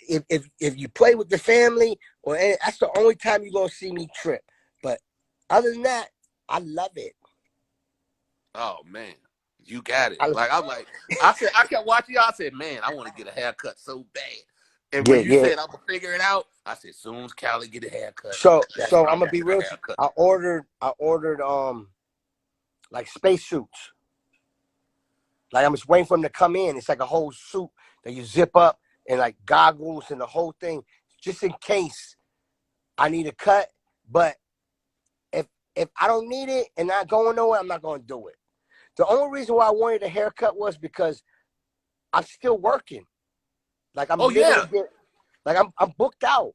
if you play with the family or that's the only time you're gonna see me trip. But other than that, I love it. Oh man, you got it. I kept watching y'all. I said, man, I want to get a haircut so bad. And when you said I'm gonna figure it out, I said, soon as Khaled get a haircut, so I'm gonna be real. I ordered like spacesuits. Like I'm just waiting for them to come in. It's like a whole suit that you zip up and like goggles and the whole thing, just in case I need a cut. But if I don't need it and not going nowhere, I'm not gonna do it. The only reason why I wanted a haircut was because I'm still working. Like I'm I'm booked out.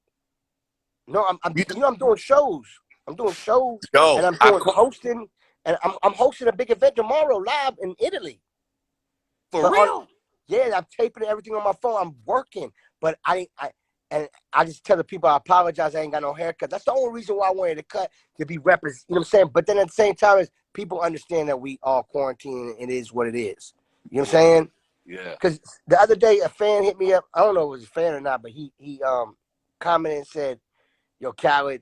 No, I'm doing shows. I'm doing shows and I'm doing hosting, and I'm hosting a big event tomorrow live in Italy. For real? Yeah, I'm taping everything on my phone. I'm working, but I just tell the people I apologize. I ain't got no haircut. That's the only reason why I wanted to cut, to be represent. You know what I'm saying? But then at the same time, is people understand that we all quarantine and it is what it is. You know what I'm saying? Yeah. Because the other day a fan hit me up. I don't know if it was a fan or not, but he commented and said, "Yo, Khaled,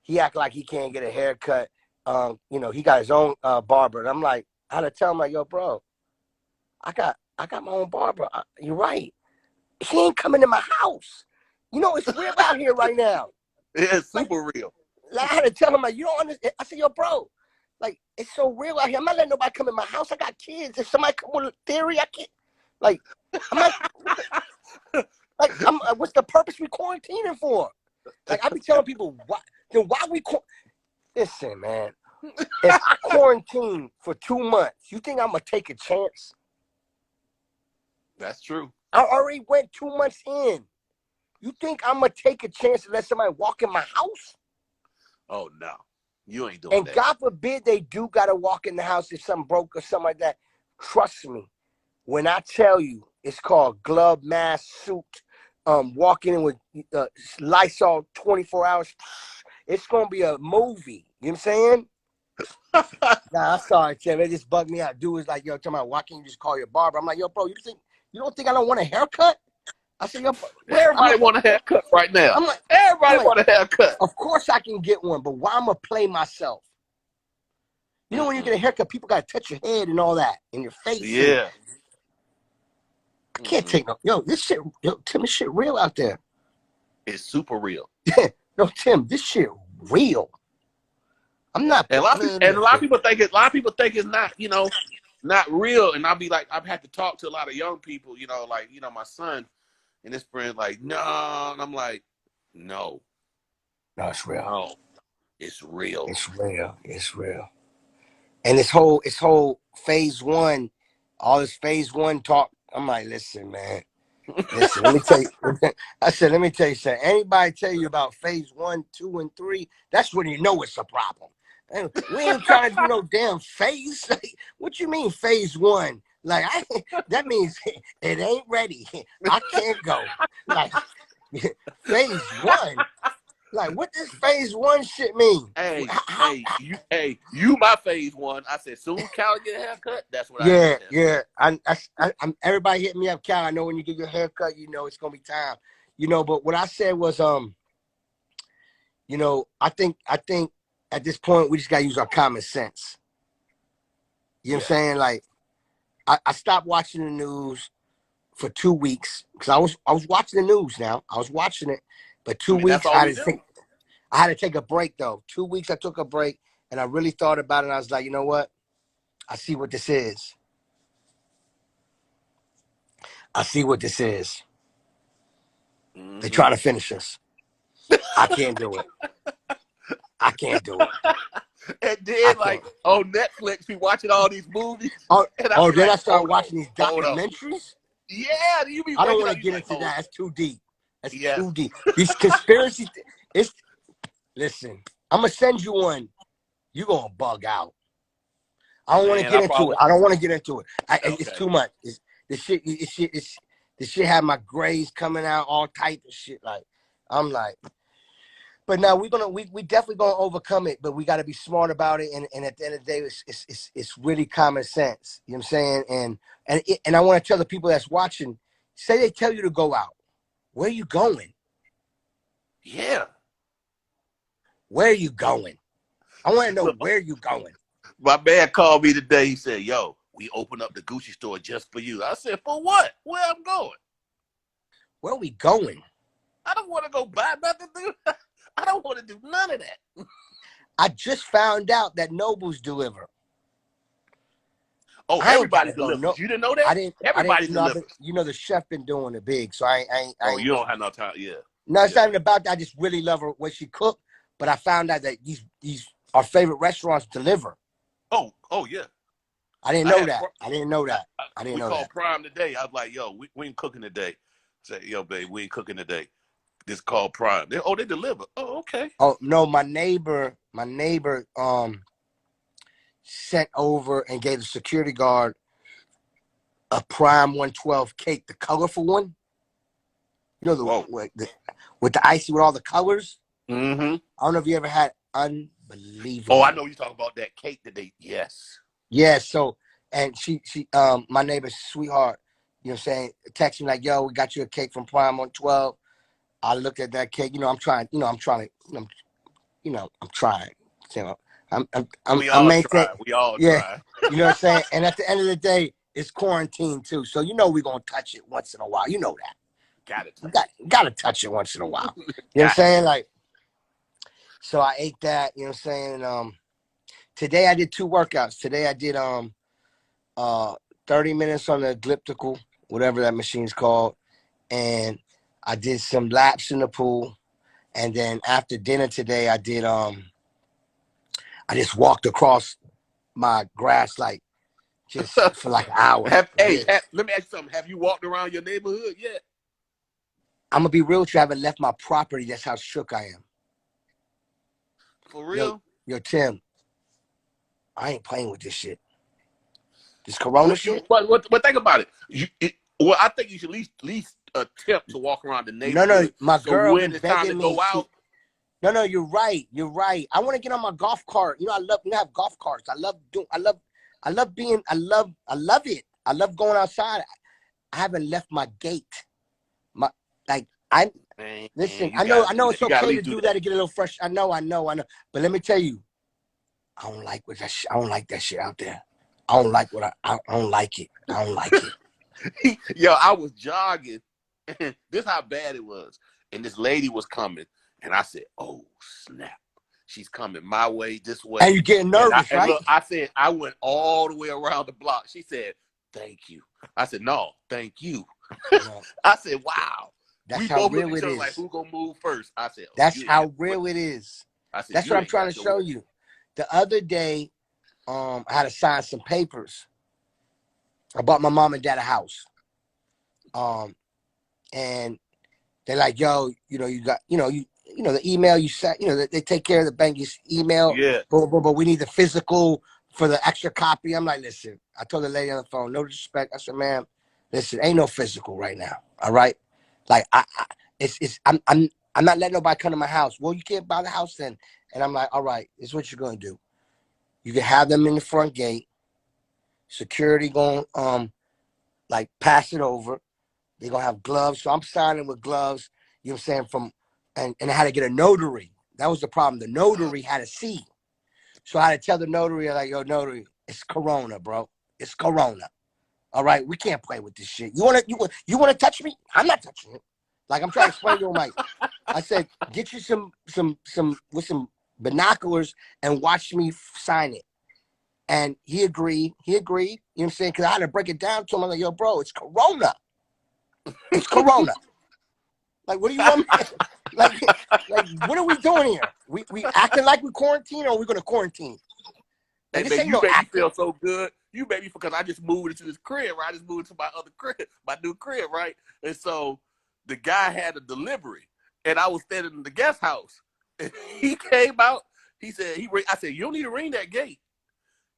he act like he can't get a haircut. He got his own barber." And I'm like, I had to tell him, like, "Yo, bro, I got my own barber. You're right. He ain't coming to my house. You know, it's real out here right now. It's super real." Like, I had to tell him, like, you don't understand. I said, "Yo, bro, like, it's so real out here. I'm not letting nobody come in my house. I got kids. If somebody come with a theory, I can't. Like, I'm not. What's the purpose we quarantining for? Like, I be telling people, why we listen, man. If I quarantine for 2 months, you think I'm gonna take a chance? That's true. I already went 2 months in. You think I'm gonna take a chance to let somebody walk in my house? Oh no, you ain't doing that. And God forbid they do gotta walk in the house if something broke or something like that. Trust me, when I tell you, it's called glove, mask, suit. Walking in with Lysol 24 hours. It's gonna be a movie. You know what I'm saying? Nah, I'm sorry, Tim. It just bugged me out. Dude was like, "Yo, tell me, why can't you just call your barber?" I'm like, "Yo, bro, you don't think I don't want a haircut?" I said, "Yo, everybody want a haircut right now." I'm like, everybody want a haircut. Of course I can get one, but why I'm gonna play myself? You know, when you get a haircut, people gotta touch your head and all that, and your face. Yeah. I can't take no. This shit, Tim, this shit real out there. It's super real. No, Tim, this shit real. I'm not. And a lot of people think it's not, not real. And I'll be like, I've had to talk to a lot of young people, my son and his friend, like, no. And I'm like, no. No, it's real. No, it's real. It's real. It's real. And this whole phase one, all this phase one talk, I'm like, listen, man. Listen, let me tell you. I said, let me tell you something. Anybody tell you about phase 1, 2, and 3, that's when you know it's a problem. And we ain't trying to do no damn phase. Like, what you mean phase 1? Like, that means it ain't ready. I can't go. Like, phase 1. Like, what does phase 1 shit mean? You my phase 1. I said, soon Khaled get a haircut, that's what I do. Yeah. I'm everybody hit me up, Cal. I know when you get your haircut, it's gonna be time. But what I said was, I think at this point we just gotta use our common sense. You know what I'm saying? Like, I stopped watching the news for 2 weeks because I was watching the news now. I was watching it, but 2 weeks I had to take a break though. 2 weeks I took a break and I really thought about it. And I was like, you know what? I see what this is. Mm-hmm. They trying to finish us. I can't do it. And then, on Netflix, we watching all these movies. Then I started watching these documentaries. Yeah, you be. I don't want to get into that. That's too deep. Too deep. These conspiracy. Listen. I'm gonna send you one. You gonna bug out. I don't want to get into it. I don't want to get into it. It's too much. This shit had my grays coming out, all type of shit. Like, I'm like, but now we definitely gonna overcome it. But we got to be smart about it. And at the end of the day, it's really common sense. You know what I'm saying? And I want to tell the people that's watching, say they tell you to go out. Where you going? Yeah. Where are you going? I want to know where you going. My man called me today. He said, yo, we opened up the Gucci store just for you. I said, for what? Where I'm going? Where are we going? I don't want to go buy nothing, dude. I don't want to do none of that. I just found out that Nobles deliver. Oh, everybody delivers. You didn't know that? Everybody delivers. The chef been doing it big, so I ain't. You don't have no time, yeah. No, it's not even about that. I just really love her what she cooked, but I found out that these our favorite restaurants deliver. Oh yeah. I didn't know that. I didn't know that. We called Prime today. I was like, yo, we ain't cooking today. Say, yo, babe, we ain't cooking today. This called Prime. They deliver. Oh, okay. Oh no, my neighbor sent over and gave the security guard a Prime 112 cake, the colorful one. You know with the icy with all the colors. Mm-hmm. I don't know if you ever had. Unbelievable. Oh, I know you talking about that cake that yes. Yeah. So and she my neighbor's sweetheart, you know what I'm saying, texted me like, yo, we got you a cake from Prime 112. I looked at that cake, I'm trying. You know, I'm trying. You know, we all try. Yeah, you know what I'm saying? And at the end of the day, it's quarantine too. So we're gonna touch it once in a while. You know that. Gotta touch it once in a while. You know what I'm saying? Like, so I ate that, you know what I'm saying? Today I did 2 workouts. Today I did 30 minutes on the elliptical, whatever that machine's called, and I did some laps in the pool. And then after dinner today, I did I just walked across my grass just for like an hour. Let me ask you something. Have you walked around your neighborhood yet? I'm gonna be real with you. I haven't left my property. That's how shook I am. For real? Yo, Tim, I ain't playing with this shit. This Corona shit. But think about it. I think you should at least attempt to walk around the neighborhood. No, my girl when it's time to go out. No, you're right. You're right. I want to get on my golf cart. I have golf carts. I love it. I love going outside. I haven't left my gate. Listen, I know it's okay to do that to get a little fresh. I know. But let me tell you, I don't like that shit out there. I don't like I don't like it. I don't like it. Yo, I was jogging, and this how bad it was. And this lady was coming, and I said, "Oh snap, she's coming my way, this way." And you getting nervous, right? Look, I said I went all the way around the block. She said, "Thank you." I said, "No, thank you." No. I said, "Wow." That's how real it is. Like, who gonna move first? I said, that's how real it is. I said, that's what I'm trying to show you. The other day, I had to sign some papers. I bought my mom and dad a house. And they're like, yo, you got, the email you sent, they take care of the bank, you email. Yeah. But we need the physical for the extra copy. I'm like, listen, I told the lady on the phone, no disrespect. I said, ma'am, listen, ain't no physical right now. All right. Like I'm not letting nobody come to my house. Well, you can't buy the house then. And I'm like, all right, this is what you're gonna do. You can have them in the front gate. Security gonna pass it over. They're gonna have gloves. So I'm signing with gloves, you know what I'm saying, and I had to get a notary. That was the problem. The notary had to see. So I had to tell the notary, like, yo, notary, it's Corona, bro. It's Corona. All right, we can't play with this shit. You wanna touch me? I'm not touching it. Like I'm trying to explain to him, like I said, get you some with some binoculars and watch me sign it. And he agreed. You know what I'm saying? Because I had to break it down to him. I'm like, yo, bro, it's Corona. It's Corona. Like, what do you want me? like, what are we doing here? We acting like we're quarantined, or are we gonna quarantine? Like, hey, man, you made me feel so good. You made me, because I just moved into this crib, right? I just moved into my other crib, my new crib, right? And so the guy had a delivery, and I was standing in the guest house. And he came out. He said, I said, you don't need to ring that gate.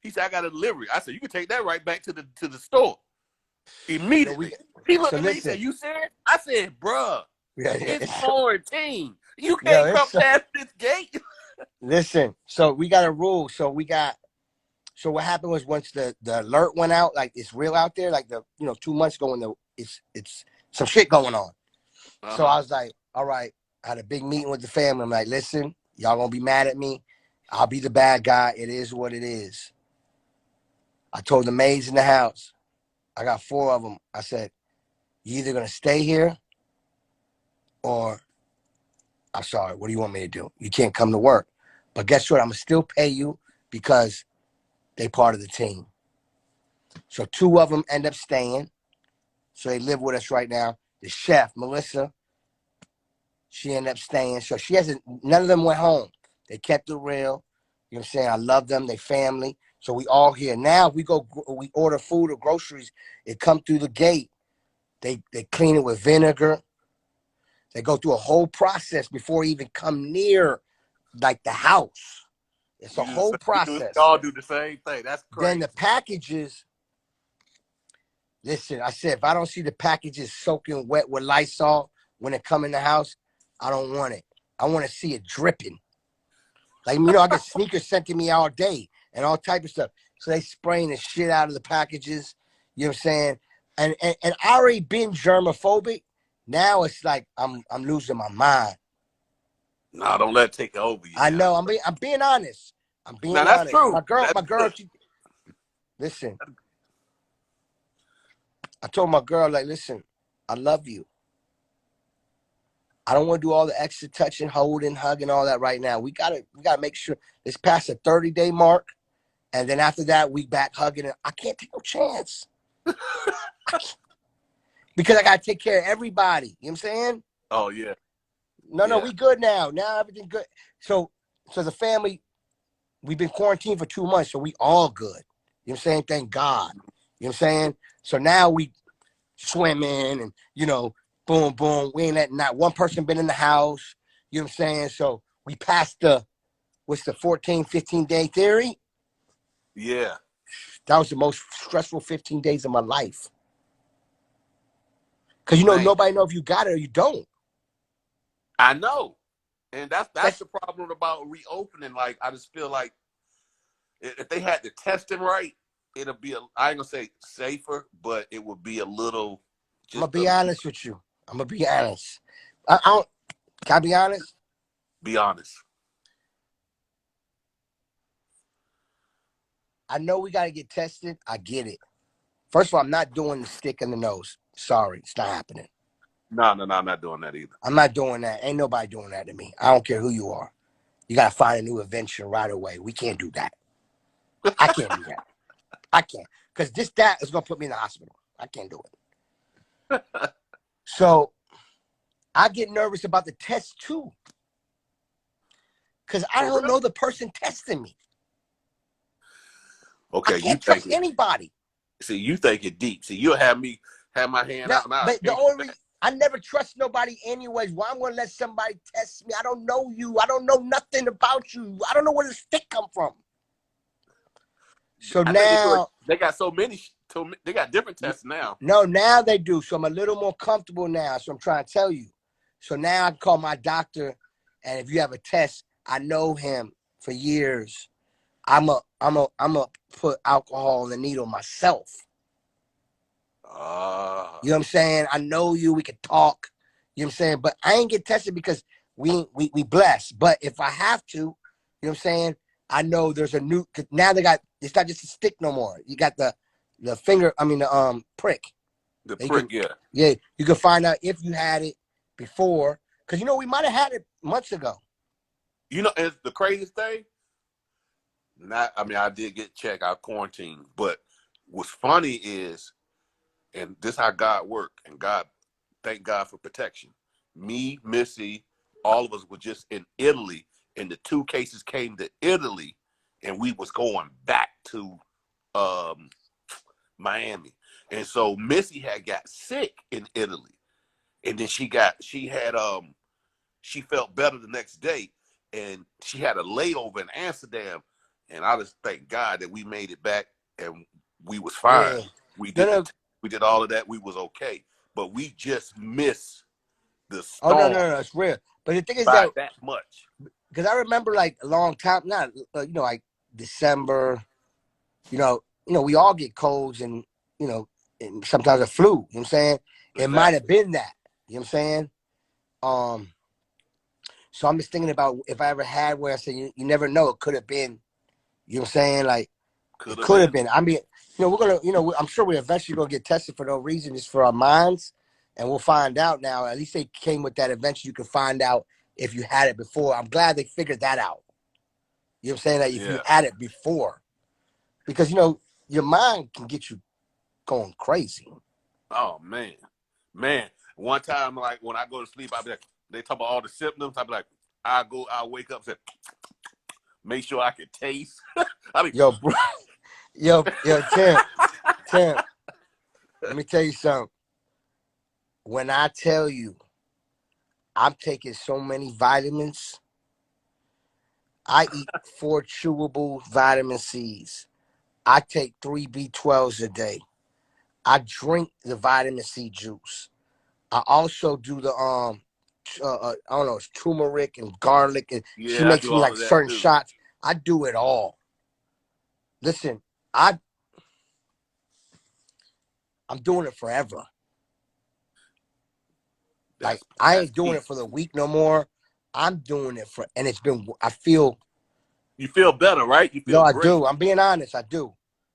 He said, I got a delivery. I said, you can take that right back to the store. Immediately. He looked at me and said, you serious? I said, bruh, it's quarantine. You can't come past this gate. Listen, so we got a rule. So what happened was, once the alert went out, like it's real out there, like 2 months ago when it's some shit going on. So I was like, all right. I had a big meeting with the family. I'm like, listen, y'all gonna be mad at me. I'll be the bad guy. It is what it is. I told the maids in the house, I got 4 of them. I said, you either gonna stay here or I'm sorry, what do you want me to do? You can't come to work. But guess what? I'm gonna still pay you because they part of the team. So 2 of them end up staying. So they live with us right now. The chef, Melissa, she ended up staying. So none of them went home. They kept it real. You know what I'm saying? I love them, they family. So we all here. Now we order food or groceries. It come through the gate. They clean it with vinegar. They go through a whole process before it even come near like the house. It's a whole process. Y'all do the same thing. That's crazy. Then the packages, listen, I said, if I don't see the packages soaking wet with Lysol when it come in the house, I don't want it. I want to see it dripping. Like, I get sneakers sent to me all day and all type of stuff. So they spraying the shit out of the packages. You know what I'm saying? And I already been germophobic. Now it's like I'm losing my mind. No, don't let it take over you. I know. I'm being honest. I'm being honest. That's true. My girl. Listen. I told my girl, like, listen, I love you. I don't want to do all the extra touching, holding, hugging, all that right now. We gotta make sure it's past the 30-day mark, and then after that, we back hugging. I can't take no chance because I gotta take care of everybody. You know what I'm saying? Oh yeah. No, we good now. Now everything good. So the family, we've been quarantined for 2 months, so we all good. You know what I'm saying? Thank God. You know what I'm saying? So now we swimming and, boom, boom. We ain't letting not one person been in the house. You know what I'm saying? So we passed what's the 14, 15-day theory? Yeah. That was the most stressful 15 days of my life. Because, nobody know if you got it or you don't. I know. And that's the problem about reopening. Like, I just feel like if they had the testing right, it'll be, I ain't going to say safer, but it would be a little. I'm going to be honest with you. I'm going to be honest. Can I be honest? Be honest. I know we got to get tested. I get it. First of all, I'm not doing the stick in the nose. Sorry, it's not happening. No, I'm not doing that either. I'm not doing that. Ain't nobody doing that to me. I don't care who you are. You got to find a new invention right away. We can't do that. I can't do that. I can't. Because that is going to put me in the hospital. I can't do it. So I get nervous about the test too. Because I don't know the person testing me. Okay, I can't trust anybody. See, you think it deep. See, you'll have me have my hand out now. But I never trust nobody anyways. Why I'm going to let somebody test me? I don't know you. I don't know nothing about you. I don't know where the stick come from. So now they got they got different tests now. No, now they do. So I'm a little more comfortable now. So I'm trying to tell you. So now I can call my doctor, and if you have a test, I know him for years. I'm a put alcohol in the needle myself. You know what I'm saying? I know you. We can talk. You know what I'm saying? But I ain't get tested because we blessed. But if I have to, you know what I'm saying? I know there's a new. Now it's not just a stick no more. You got the finger. I mean the prick. The prick, yeah. Yeah, you can find out if you had it before, because we might have had it months ago. It's the craziest thing. I did get checked out quarantined, but what's funny is, and this how God worked, and thank God for protection. Me, Missy, all of us were just in Italy, and the 2 cases came to Italy, and we was going back to Miami. And so Missy had got sick in Italy. And then she felt better the next day, and she had a layover in Amsterdam. And I just thank God that we made it back and we was fine. Yeah. We did all of that. We was okay. But we just missed the storm. Oh, no, it's real. But the thing is that much. Because I remember like a long time, not like December, we all get colds and, and sometimes a flu, you know what I'm saying? Exactly. It might have been that, you know what I'm saying? So I'm just thinking about if I ever had where I said you never know, it could have been. You know what I'm saying? Like Could it have could have been. been. I mean, we're gonna, I'm sure we're eventually gonna get tested for no reason, just for our minds, and we'll find out now. At least they came with that. Eventually, you can find out if you had it before. I'm glad they figured that out. You know what I'm saying? That if you Yeah. had it before, because your mind can get you going crazy. Oh man. One time, like when I go to sleep, I be like, they talk about all the symptoms. I be like, I'll wake up and say, make sure I can taste. I mean, Yo, bro, yo, Tim, let me tell you something. When I tell you I'm taking so many vitamins, I eat 4 chewable vitamin C's. I take 3 B12s a day. I drink the vitamin C juice. I also do the I don't know, it's turmeric and garlic, and she yeah, I makes do me all like of that certain too. shots. I do it all. Listen, I'm doing it forever. Like I That's ain't doing key. it for the week no more. I'm doing it for, and it's been. I feel. You feel better, right? You Yo, feel I great. do. I'm being honest. I do.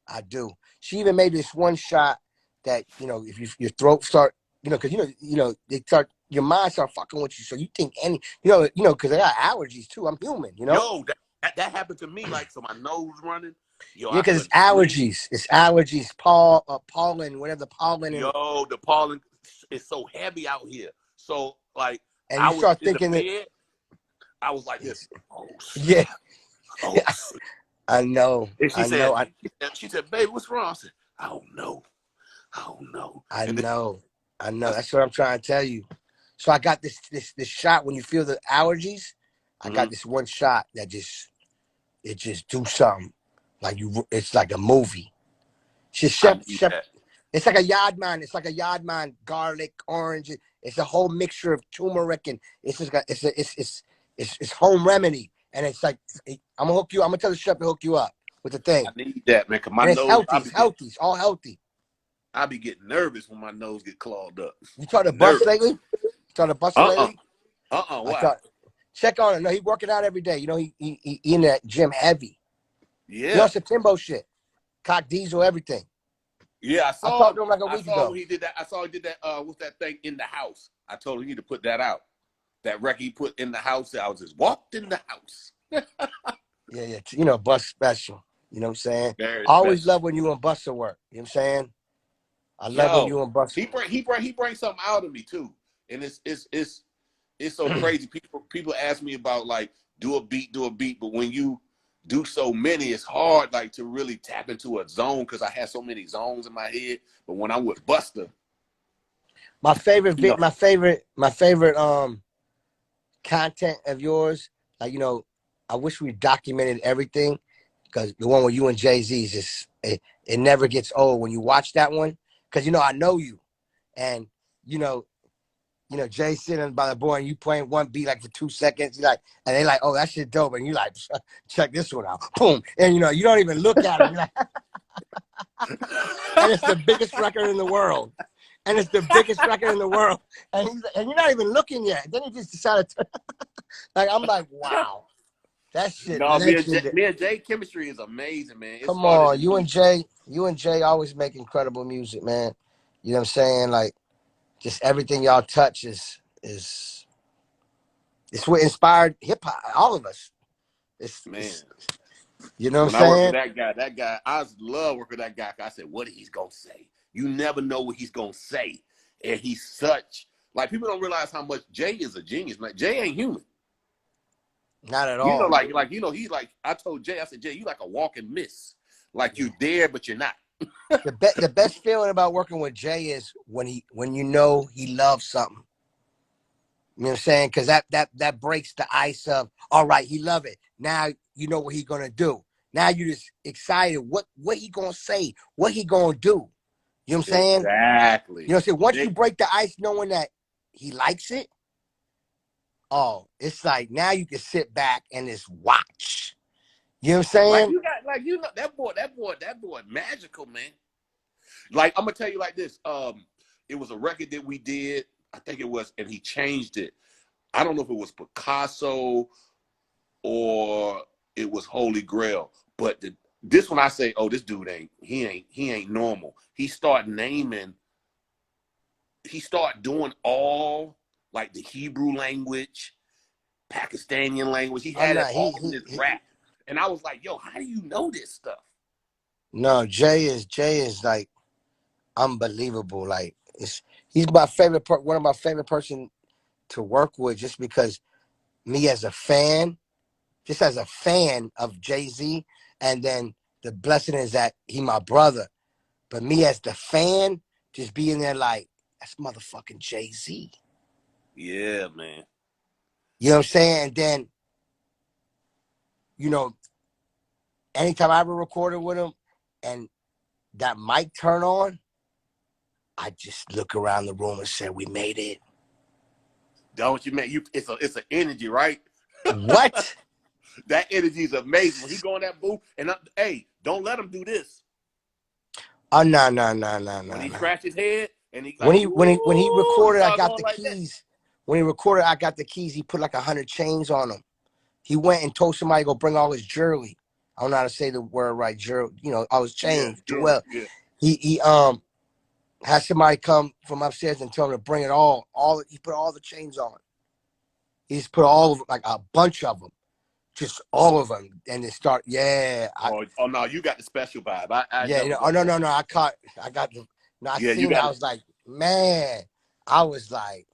I do. She even made this one shot that if your throat start, because they start, your mind start fucking with you, so you think because I got allergies too. I'm human. Yo, that happened to me. Like, so my nose running. Yo, Yeah, I because it's couldn't sleep. allergies. It's allergies. Pollen, whatever the pollen, Yo, the pollen is so heavy out here. So, like, and you I was start in the thinking that. bed. I was like this. It's, Oh yeah, snap! Oh snap! I know. And she I said, know. she said, babe, what's wrong? I said, I don't know. I don't know. I And then know. I I know. said, That's what I'm trying to tell you. So I got this shot when you feel the allergies. I got mm-hmm. this one shot that just do something. It's like a movie. It's I chef need chef. that. It's like a yadman. It's like a yadman, garlic, orange. It's a whole mixture of turmeric, and it's just got it's home remedy. And it's like I'm gonna hook you. I'm gonna tell the chef to hook you up with the I thing. need that, man. Cause my And it's nose, healthy. It's healthy. It's all healthy. I be getting nervous when my nose get clogged up. You tried to bust Nervous. lately? You tried to bust Uh-uh. lately? I Why? thought check on him. No, he working out every day. He in that gym heavy. He on Yeah. some Timbo shit. Cock diesel, everything. Yeah, I talked to him like a I week saw ago. when he did that. I saw he did that what's that thing in the house. I told him he need to put that out. That record he put in the house. I was just walked in the house. Yeah. Bus special. You know what I'm saying? Very I always special. love when you on Buster work. You know what I'm saying? I love when Yo, you on Buster. he brings something out of me too. And it's so crazy. People ask me about like do a beat, but when you do so many, it's hard like to really tap into a zone because I have so many zones in my head. But when I'm with Buster, My favorite you know, my favorite content of yours, like I wish we documented everything, because the one with you and Jay-Z is just it never gets old when you watch that one, because I know you, and you know Jay sitting by the board and you playing one beat like for 2 seconds, you like, and they like, oh, that shit dope, and you like, check this one out, boom, and you don't even look at him, you're like, and it's the biggest record in the world. And it's the biggest record in the world. And you're not even looking yet. Then he just decided to, like, I'm like, wow. That shit no, legendary. me and Jay chemistry is amazing, man. It's Come harder on. than me. You and Jay always make incredible music, man. You know what I'm saying? Like, just everything y'all touch is it's what inspired hip hop, all of us. Man, It's you know what when I'm I work with saying? that guy, I love working with that guy. I said, what he's gonna say. You never know what he's gonna say. And he's such like people don't realize how much Jay is a genius, man. Jay ain't human. Not at You know, all. he's like I told Jay, I said, Jay, you like a walking miss. Like you there, but you're not. The best feeling about working with Jay is when he loves something. You know what I'm saying? Because that breaks the ice of, all right, he love it. Now you know what he gonna do. Now you just excited. What he gonna say? What he gonna do? You know what I'm saying? You Exactly. know what I'm saying? Once Jay, you break the ice knowing that he likes it, oh, it's like now you can sit back and just watch. You know what I'm like saying? you got like you know that boy magical, man. Like I'm gonna tell you like this. It was a record that we did, I think it was, and he changed it. I don't know if it was Picasso or it was Holy Grail, but this one I say, oh, this dude ain't normal. He start doing all like the Hebrew language, Pakistani language. He had it all in his rap. And I was like, yo, how do you know this stuff? No, Jay is like unbelievable. Like he's my favorite one of my favorite person to work with, just because me as a fan, just as a fan of Jay-Z, and then the blessing is that he my brother. But me as the fan, just being there like, that's motherfucking Jay-Z. Yeah, man. You know what I'm saying? And then, you know, anytime I ever recorded with him and that mic turn on, I just look around the room and say, we made it. Don't you, man? It's an energy, right? What? That energy is amazing. When he go in that booth, and hey, don't let him do this. Oh, no. When he scratched his head, and he like, when he recorded, I got the like keys. That. When he recorded, I got the keys. He put like 100 chains on them. He went and told somebody to go bring all his jewelry. I don't know how to say the word right, jewelry. You know, all his chains. Yeah, Well, yeah. He had somebody come from upstairs and tell him to bring it all. He put all the chains on. He just put all of them, like a bunch of them, just all of them, and they start. Yeah. Oh no, you got the special vibe. I yeah. never. Oh no. I got the. No, I seen it. I was like, man. I was like,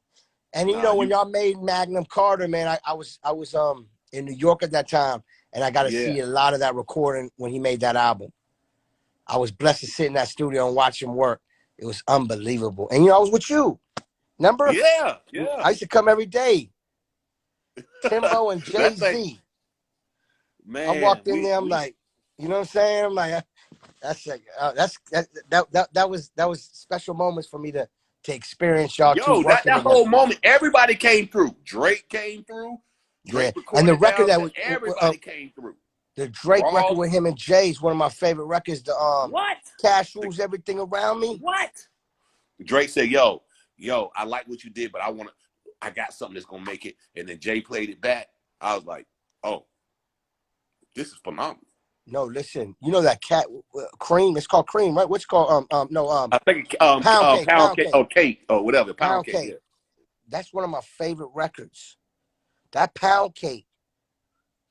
and you know when y'all made Magnum Carter, man, I was in New York at that time, and I got to see a lot of that recording when he made that album. I was blessed to sit in that studio and watch him work. It was unbelievable. And, you know, I was with you. Remember? Yeah. I used to come every day. Timbo and Jay-Z. Man, I walked in there, I'm like, you know what I'm saying? I'm like, that was special moments for me to experience y'all two working that whole moment, everybody came through. Drake came through. Drake recorded, and the record that was everybody came through. The Drake record with him and Jay is one of my favorite records. The what? Cash Rules Everything Around Me. What? Drake said, yo, I like what you did, but I got something that's gonna make it. And then Jay played it back. I was like, oh, this is phenomenal. No, listen, you know that Cream? It's called Cream, right? What's called I think Pound Cake. Oh, Cake or whatever. Pound Cake. Yeah. That's one of my favorite records. That Pound Cake.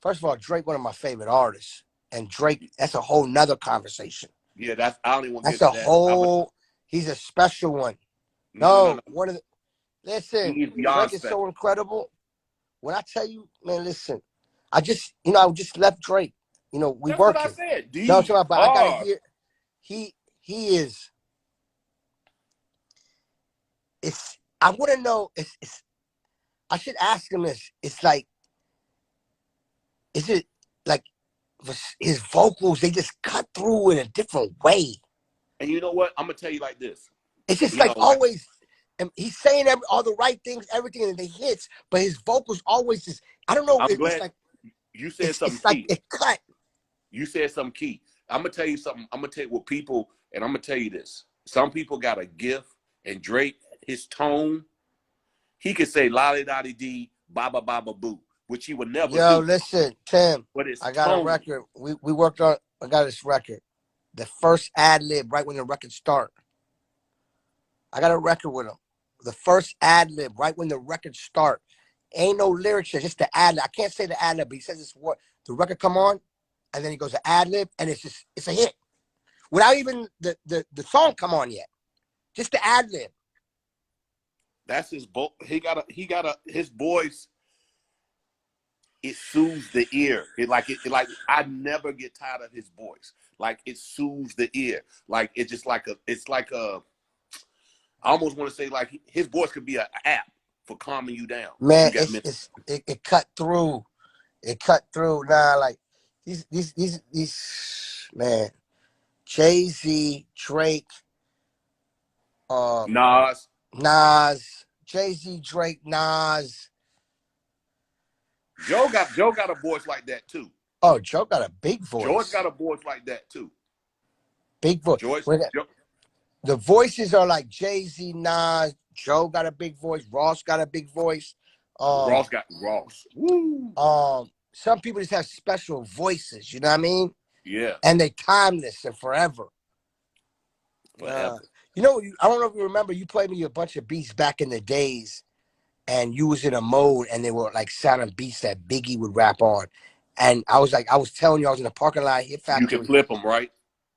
First of all, Drake, one of my favorite artists, and Drake, that's a whole nother conversation. Yeah, I don't even want to get into that. Whole. He's a special one. No. One of the. Listen, Drake is so incredible. When I tell you, man, listen, I just left Drake. You know, we working. That's what I said. No, I'm talking about, but I gotta hear. He is. It's. I want to know. It's. I should ask him this. It's like. Is it like his vocals? They just cut through in a different way. And you know what? I'm gonna tell you like this. It's just like always. And he's saying all the right things, everything, and the hits, but his vocals always just. I don't know. I'm glad like, you said something key. Like it cut. You said something key. I'm gonna tell you something. I'm gonna tell you what people, and I'm gonna tell you this. Some people got a gift, and Drake, his tone, he could say "lolly dotty dee, ba ba ba ba boo," which he would never do. Yo, listen, Tim. But I got a record. We worked on. I got this record. The first ad lib, right when the record start. I got a record with him. The first ad lib, right when the record start. Ain't no lyrics here, just the ad lib. I can't say the ad lib, but he says it's what the record come on, and then he goes to ad lib, and it's a hit. Without even the song come on yet. Just the ad lib. That's his his voice. It soothes the ear. I never get tired of his voice. Like it soothes the ear. Like it's just like I almost want to say like his voice could be an app for calming you down. Man, it cut through. It cut through. Nah, like these man, Jay-Z, Drake, Nas, Jay-Z, Drake, Nas. Joe got a voice like that too. Oh, Joe got a big voice. George got a voice like that too. Big voice. The voices are like Jay-Z, Nas. Joe got a big voice. Ross got a big voice. Ross got Ross. Woo. Some people just have special voices, you know what I mean? Yeah. And they timeless and forever. Forever. You know, I don't know if you remember, you played me a bunch of beats back in the days, and you was in a mode, and they were like sounding beats that Biggie would rap on. And I was telling you, I was in the parking lot at Hit Factory. You can flip them, right?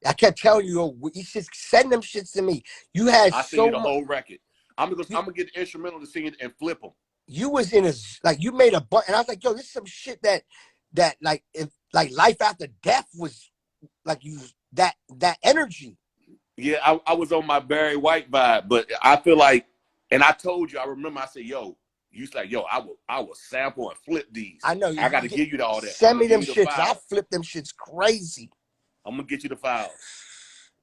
I kept telling you, you should send them shits to me. You had I send you the whole record. I'm gonna get the instrumental to sing it and flip them. You was in you made a bunch, and I was like, yo, this is some shit that like, if like life after death was like that energy. Yeah, I was on my Barry White vibe, but I feel like, and I told you, I remember I said, yo, you was like, yo, I will sample and flip these. I know. I got to give you all that. Send me them shits. I'll flip them shits crazy. I'm gonna get you the files.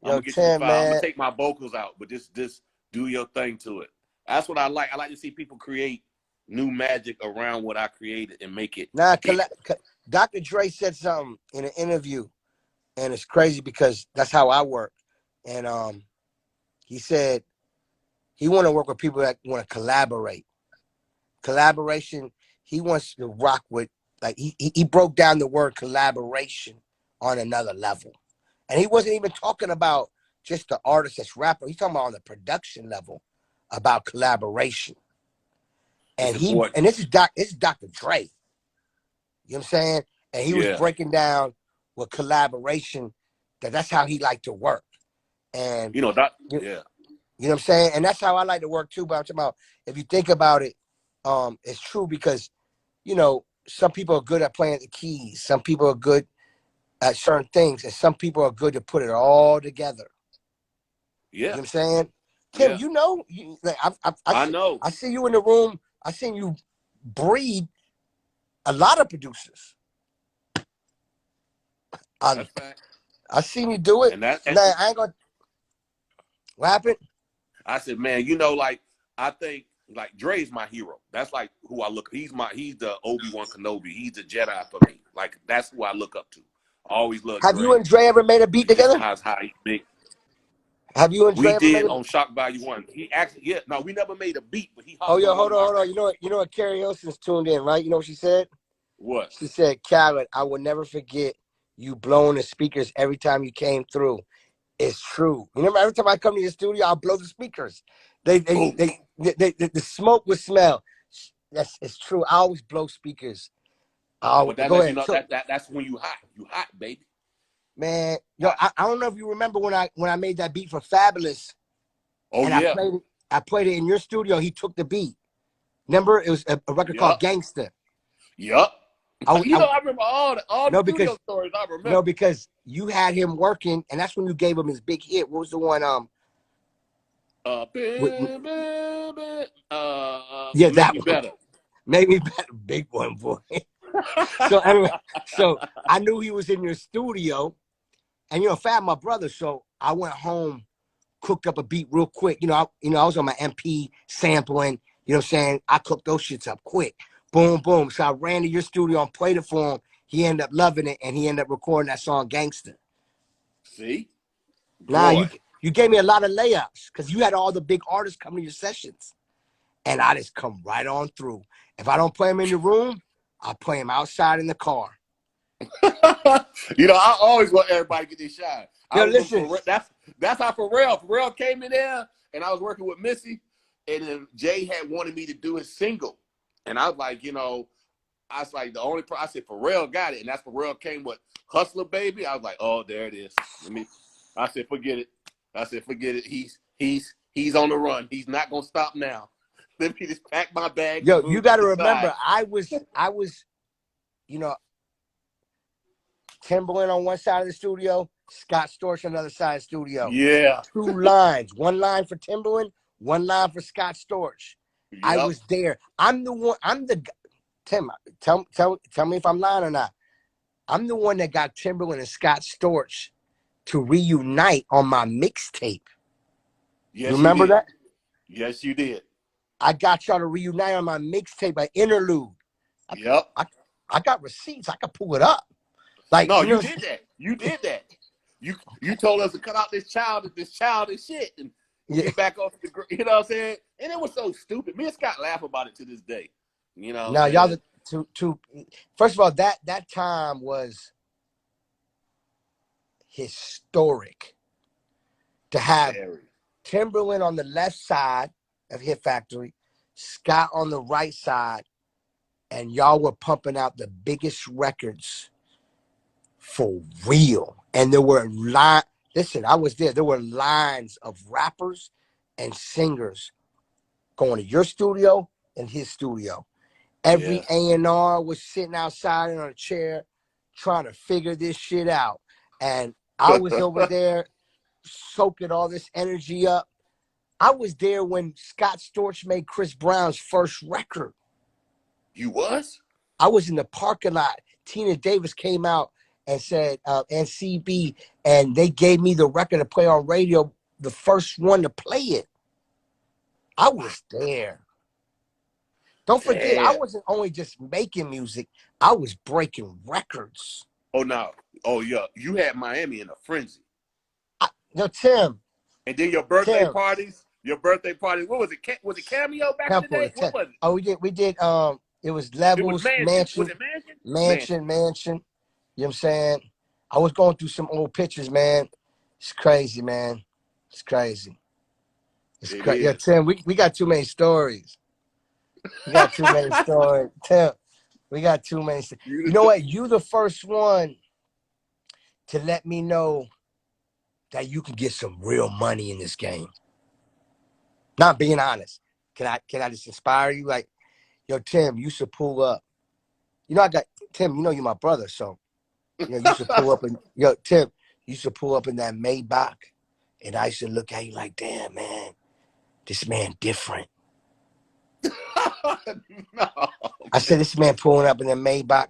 Yo, I'm gonna take my vocals out, but just do your thing to it. That's what I like. I like to see people create new magic around what I created and make it. Nah, Dr. Dre said something in an interview, and it's crazy because that's how I work. And he said he want to work with people that want to collaborate. Collaboration, he wants to rock with, like, he broke down the word collaboration on another level. And he wasn't even talking about just the artist that's rapping. He's talking about on the production level about collaboration. And this is Dr. Dre. You know what I'm saying? And he was breaking down with collaboration, that's how he liked to work. And you know what I'm saying? And that's how I like to work too. But I'm talking about, if you think about it, it's true because, you know, some people are good at playing the keys. Some people are good at certain things, and some people are good to put it all together. Yeah. You know what I'm saying? Tim, you know, I know. I see you in the room. I seen you breed a lot of producers. That's fact. I seen you do it. And I ain't gonna. What happened? I said, man, you know, like, I think like Dre's my hero. That's like who I look. He's the Obi-Wan Kenobi. He's the Jedi for me. Like, that's who I look up to. I always love Dre. Have you and Dre ever made a beat together? How he big. Have you and Dre ever made on Shock Value 1. He actually, no, we never made a beat, but he hopped hold on. You know what Carrie Hilson's tuned in, right? You know what she said? What? She said, Khaled, I will never forget you blowing the speakers every time you came through. It's true. Remember, every time I come to your studio, I'll blow the speakers. The smoke would smell. It's true. I always blow speakers. Go ahead. You know, that's when you hot. You hot, baby. Man, yo, I don't know if you remember when I made that beat for Fabulous. Oh, and yeah. I played it in your studio. He took the beat. Remember, it was a record called Gangsta. Yup. I remember all the studio stories. I remember. No, because you had him working, and that's when you gave him his big hit. What was the one? Yeah, that one. Better. Made Me Better. Big one, boy. So anyway, I knew he was in your studio, and you know, Fab, my brother. So I went home, cooked up a beat real quick. I was on my MP sampling. You know what I'm saying? I cooked those shits up quick. Boom, boom. So I ran to your studio and played it for him. He ended up loving it, and he ended up recording that song, Gangsta. See? Nah, you gave me a lot of layups because you had all the big artists come to your sessions. And I just come right on through. If I don't play him in the room, I'll play him outside in the car. I always want everybody to get their shine. Yo, listen. That's how Pharrell came in there, and I was working with Missy, and then Jay had wanted me to do his single. And I was like, I was like, I said, Pharrell got it. And that's Pharrell came with Hustler Baby. I was like, oh, there it is. I said, forget it. He's on the run. He's not going to stop now. Let me just pack my bag. Yo, you got to remember, I was, Timbaland on one side of the studio, Scott Storch on the other side of the studio. Yeah. 2 lines. 1 line for Timbaland, 1 line for Scott Storch. Yep. I was there. I'm the one. Tim, tell me if I'm lying or not. I'm the one that got Timbaland and Scott Storch to reunite on my mixtape. Yes, you remember that? Yes, you did. I got y'all to reunite on my mixtape, an interlude. Yep. I got receipts. I could pull it up. Like, no, you did that. You did that. You told us to cut out this childish shit and get back off the. You know what I'm saying? And it was so stupid. Me and Scott laugh about it to this day. You know what Now I'm y'all saying? first of all, that time was historic to have Very. Timbaland on the left side of Hit Factory, Scott on the right side, and y'all were pumping out the biggest records for real. And there were listen, I was there. There were lines of rappers and singers going to your studio and his studio. Every Yeah. A&R was sitting outside on a chair trying to figure this shit out. And I was over there soaking all this energy up. I was there when Scott Storch made Chris Brown's first record. You was? I was in the parking lot. Tina Davis came out and said, and CB, and they gave me the record to play on radio, the first one to play it. I was there. Don't forget, I Damn. wasn't only just making music, I was breaking records. Oh no. Oh yeah. You had Miami in a frenzy. Tim. And then your birthday parties. What was it? Was it Cameo back in the Temple, day? What was it? Oh, we did, it was It was Levels, Mansion. Was it Mansion? Mansion. You know what I'm saying? I was going through some old pictures, man. It's crazy, man. It's crazy. It's It crazy. Yeah, is. Tim, we got too many stories. We got too many stories. Tim, we got too many. You know what? You the first one to let me know that you can get some real money in this game. Not being honest. Can I just inspire you? Like, yo, Tim, you should pull up. You know, I got Tim, you know you're my brother, so you should pull up and Tim, you should pull up in that Maybach, and I should look at you like, damn, man, this man different. No. I said, this man pulling up in the Maybach,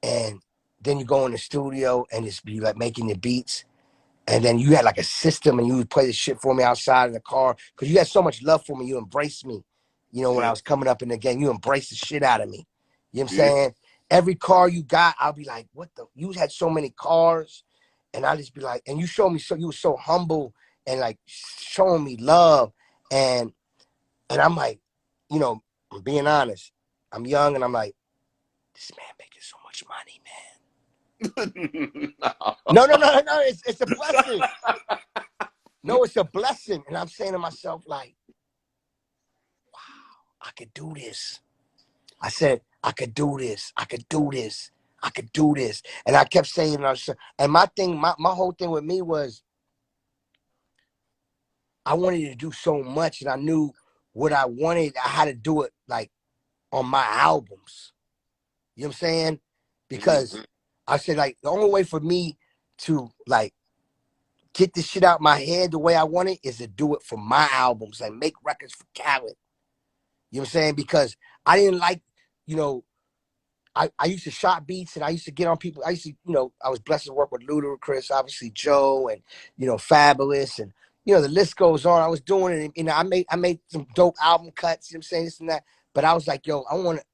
and then you go in the studio and it's be like making the beats. And then you had like a system and you would play the shit for me outside in the car because you had so much love for me. You embraced me. You know, when I was coming up in the game, you embraced the shit out of me. You know what I'm saying? Every car you got, I'll be like, what the? You had so many cars. And I'll just be like, and you showed me, so you were so humble and like showing me love. And I'm like, you know, I'm being honest. I'm young and I'm like, this man making so much money, man. No. It's a blessing. No, it's a blessing. And I'm saying to myself, like, wow, I could do this. I said, I could do this. I could do this. I could do this. And I kept saying, and my whole thing with me was, I wanted to do so much and I knew what I wanted. I had to do it like on my albums. You know what I'm saying? Because I said, like, the only way for me to like get this shit out my head the way I want it is to do it for my albums, like make records for Khaled. You know what I'm saying? Because I didn't like, you know, I used to shot beats and I used to get on people. I used to, you know, I was blessed to work with Ludacris, obviously Joe, and, you know, Fabulous, and, you know, the list goes on. I was doing it, and, you know, I made some dope album cuts, you know what I'm saying, this and that. But I was like, yo,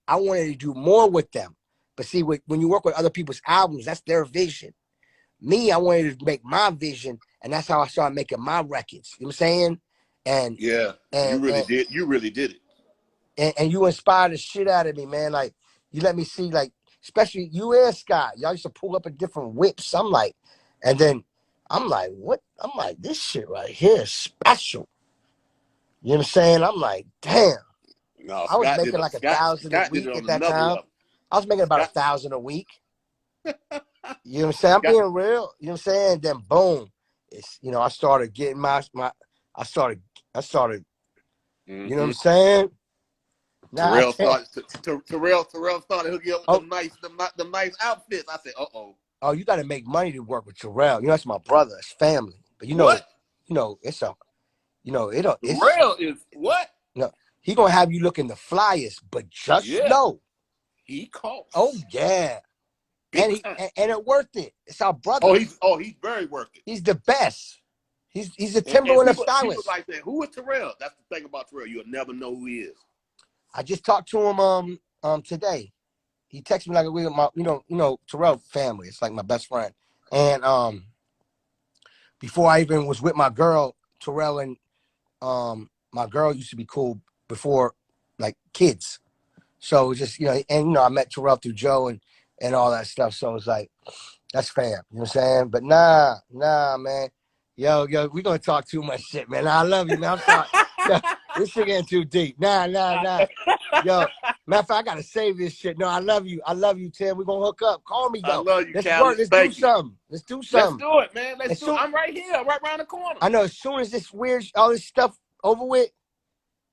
I wanted to do more with them. But see, when you work with other people's albums, that's their vision. Me, I wanted to make my vision, and that's how I started making my records. You know what I'm saying? And yeah, you really did. You really did it. And you inspired the shit out of me, man. Like, you let me see, like, especially you and Scott. Y'all used to pull up in different whips. I'm like, and then I'm like, what? I'm like, this shit right here is special. You know what I'm saying? I'm like, damn. No, I was Scott did making it. like 1,000 a Scott did it week on at that another time. level. I was making about Scott, 1,000 a week. You know what I'm saying? I'm Scott, being real. You know what I'm saying? Then boom, it's, you know, I started getting I started. You know what I'm saying? Now I Terrell can't. started. Terrell started hooking up with them nice outfits. I said, Oh, you got to make money to work with Terrell. You know, that's my brother. It's family. But what? it's a, it's, Terrell is what? he gonna have you looking the flyest. But just Yeah, know, he oh costs yeah, and big time. and it worth it. It's our Oh, brother. he's very worth it. He's the best. He's a And Timberland of people stylists. like that. Who is Terrell? That's the thing about Terrell. You'll never know who he is. I just talked to him today. He texted me like a week. My Terrell family. It's like my best friend. And before I even was with my girl, Terrell and my girl used to be cool before, like, kids. So it was just, and I met Terrell through Joe and all that stuff. So it was like, that's fam. You know what I'm saying? But nah, man. Yo, we gonna talk too much shit, man. I love you, man. I'm sorry. Yo, this shit getting too deep. Nah. Yo, matter of fact, I gotta save this shit. No, I love you, Tim. We're gonna hook up. Call me though. I love you, Let's Khaled. work. Let's do Thank you. something. Let's do Let's something. do it, man. Let's do it. I'm right here, right around the corner. I know. As soon as this weird, all this stuff over with,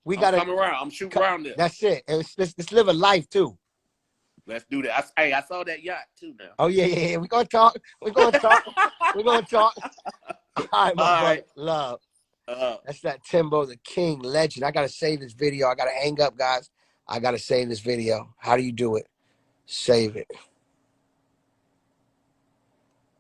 we gotta come around. I'm shooting around there. That's it. And let's live a life too. Let's do that. I saw that yacht too now. Oh yeah. We're gonna talk. We're gonna talk. All right, my brother. Love. That's that Timbo, the king, legend. I gotta save this video. I gotta hang up, guys. I gotta save this video. How do you do it? Save it.